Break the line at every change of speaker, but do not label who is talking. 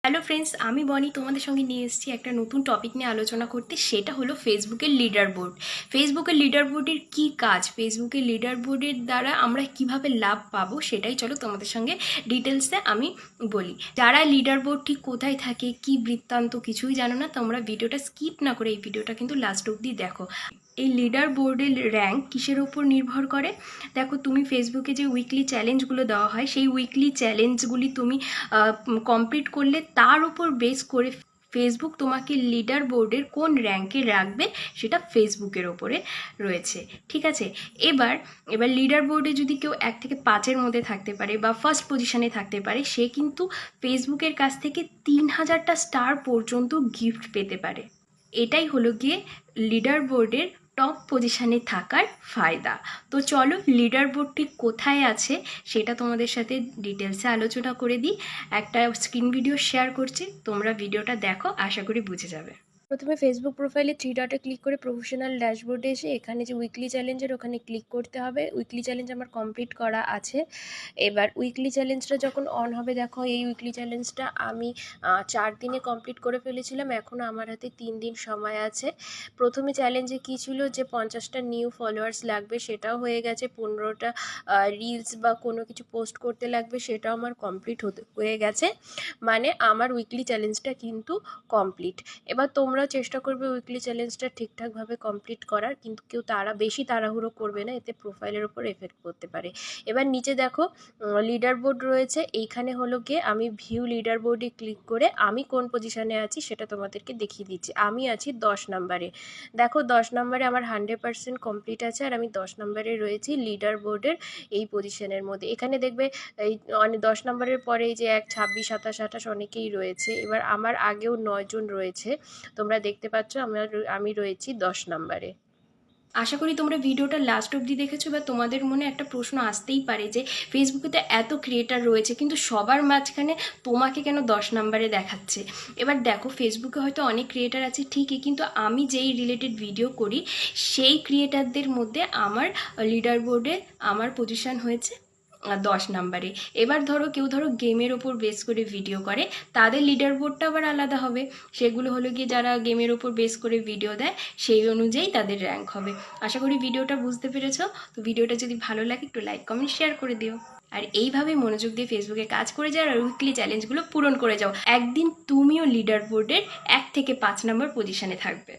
Hello friends, আমি বনি তোমাদের সঙ্গে নিয়ে এসেছি একটা নতুন টপিক নিয়ে আলোচনা করতে। সেটা হলো ফেসবুকের লিডার বোর্ড। ফেসবুকের লিডার বোর্ডের কী কাজ, ফেসবুকের লিডার বোর্ডের দ্বারা আমরা কিভাবে লাভ পাবো, সেটাই চলো তোমাদের সঙ্গে ডিটেলসে আমি বলি। যারা লিডার বোর্ড ঠিক কোথায় থাকে, কি বৃত্তান্ত কিছুই জানো না, তোমরা ভিডিওটা স্কিপ না করে এই ভিডিওটা কিন্তু লাস্ট অবধি দেখো। এই লিডার বোর্ডের র্যাঙ্ক কিসের ওপর নির্ভর করে? দেখো, তুমি ফেসবুকে যে উইকলি চ্যালেঞ্জগুলো দেওয়া হয়, সেই উইকলি চ্যালেঞ্জগুলি তুমি কমপ্লিট করলে তার উপর বেস করে ফেসবুক তোমাকে লিডার বোর্ডের কোন র্যাঙ্কে রাখবে সেটা ফেসবুকের ওপরে রয়েছে। ঠিক আছে, এবার লিডার বোর্ডে যদি কেউ 1 থেকে 5-এর মধ্যে থাকতে পারে বা ফার্স্ট পজিশনে থাকতে পারে, সে কিন্তু ফেসবুকের কাছ থেকে 3000টা স্টার পর্যন্ত গিফট পেতে পারে। এটাই হলো গিয়ে লিডার বোর্ডের টপ পজিশানে থাকার ফায়দা। তো চলো, লিডার বোর্ডটি কোথায় আছে সেটা তোমাদের সাথে ডিটেলসে আলোচনা করে দিই। একটা স্ক্রিন ভিডিও শেয়ার করছি, তোমরা ভিডিওটা দেখো, আশা করি বুঝে যাবে। প্রথমে ফেসবুক প্রোফাইলে 3 ডটে ক্লিক করে প্রফেশনাল ড্যাশবোর্ডে এসে এখানে যে উইকলি চ্যালেঞ্জের ওখানে ক্লিক করতে হবে। উইকলি চ্যালেঞ্জ আমার কমপ্লিট করা আছে। এবার উইকলি চ্যালেঞ্জটা যখন অন হবে, দেখো এই উইকলি চ্যালেঞ্জটা আমি 4 দিনে কমপ্লিট করে ফেলেছিলাম। এখনও আমার হাতে 3 দিন সময় আছে। প্রথমে চ্যালেঞ্জে কী ছিল যে 50টা নিউ ফলোয়ার্স লাগবে, সেটাও হয়ে গেছে। 15টা রিলস বা কোনো কিছু পোস্ট করতে লাগবে, সেটাও আমার কমপ্লিট হয়ে গেছে। মানে আমার উইকলি চ্যালেঞ্জটা কিন্তু কমপ্লিট। এবার তোমরাও চেষ্টা করবে উইকলি চ্যালেঞ্জটা ঠিকঠাকভাবে কমপ্লিট করার, কিন্তু কেউ বেশি তাড়াহুড়ো করবে না, এতে প্রোফাইলের ওপর এফেক্ট করতে পারে। এবার নিচে দেখো লিডার বোর্ড রয়েছে। এইখানে হলো গিয়ে আমি ভিউ লিডার বোর্ডে ক্লিক করে আমি কোন পজিশানে আছি সেটা তোমাদেরকে দেখিয়ে দিচ্ছি। আমি আছি 10 নম্বরে। দেখো 10 নম্বরে আমার 100% কমপ্লিট আছে, আর আমি 10 নম্বরে রয়েছি লিডার বোর্ডের এই পজিশনের মধ্যে। এখানে দেখবে এই 10 নম্বরের পরে এই যে 1, 26, 27, 28 অনেকেই রয়েছে। এবার আমার আগেও 9 জন রয়েছে, তোমরা দেখতে পাচ্ছ। আমি রয়েছি 10 নম্বরে। আশা করি তোমরা ভিডিওটা লাস্ট অবধি দেখেছো। বা তোমাদের মনে একটা প্রশ্ন আসতেই পারে যে ফেসবুকে তো এত ক্রিয়েটার রয়েছে, কিন্তু সবার মাঝখানে তোমাকে কেন 10 নম্বরে দেখাচ্ছে? এবার দেখো, ফেসবুকে হয়তো অনেক ক্রিয়েটার আছে ঠিকই, কিন্তু আমি যেই রিলেটেড ভিডিও করি সেই ক্রিয়েটারদের মধ্যে আমার লিডার বোর্ডে আমার পজিশন হয়েছে 10 নম্বরে। এবার কেউ গেমের ওপর বেস করে ভিডিও করে, তাদের লিডার বোর্ডটা আবার আলাদা হবে। সেগুলো হলো গিয়ে যারা গেমের ওপর বেস করে ভিডিও দেয়, সেই অনুযায়ী তাদের র্যাঙ্ক হবে। আশা করি ভিডিওটা বুঝতে পেরেছো। তো ভিডিওটা যদি ভালো লাগে একটু লাইক, কমেন্ট, শেয়ার করে দিও। আর এইভাবেই মনোযোগ দিয়ে ফেসবুকে কাজ করে যাও আর উইকলি চ্যালেঞ্জগুলো পূরণ করে যাও। একদিন তুমিও লিডার বোর্ডের 1 থেকে 5 নম্বর পজিশনে থাকবে।